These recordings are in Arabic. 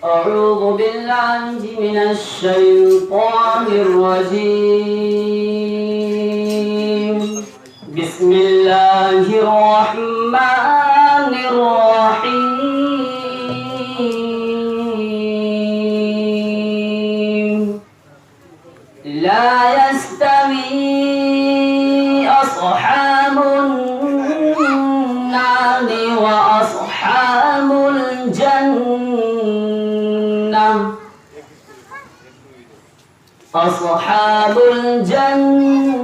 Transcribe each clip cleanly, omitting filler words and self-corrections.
أعوذ بالله من الشيطان الرجيم. بسم الله الرحمن الرحيم. لا يستوي أصحاب النار وأصحاب الجنة. أصحاب الجنة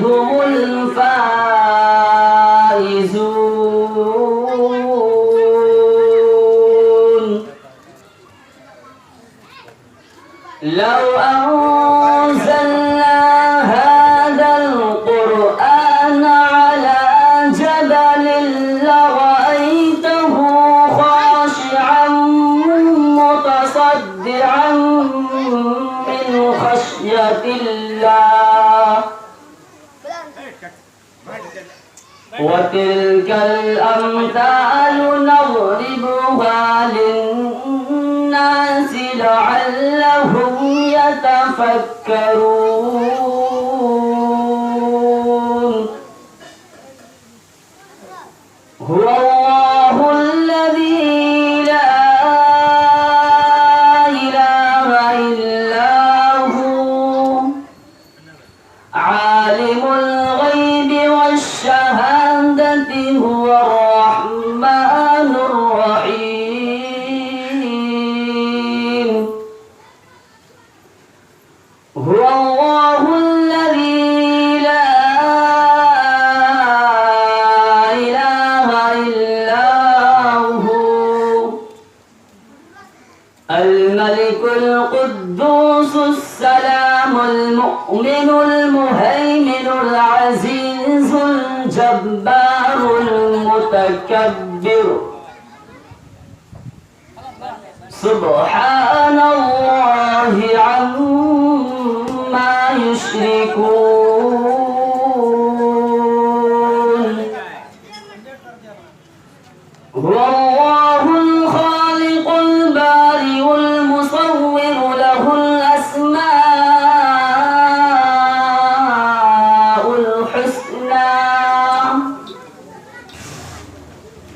هم الفائزون. لو أنزلنا هذا القرآن على جبل لرأيته خاشعا متصدعا من خشية الله. وتلك الأمثال نضربها للناس لعلهم يتفكرون. هو الله الذي لا إله إلا هو عالم الغيب والشهادة هو الرحمن الرحيم. هو الله الذي لا إله إلا هو الملك القدوس السلام المؤمن المهيمن العزيز الجبار المتكبر. سبحان الله عما يشركون. هو الله الخالق البارئ المصور له الأسماء الحسنى.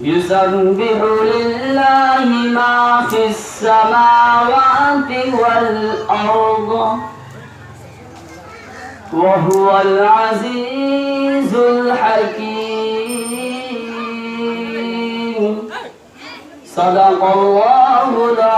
يسبح لله ما في السماوات والأرض وهو العزيز الحكيم. صدق الله العظيم.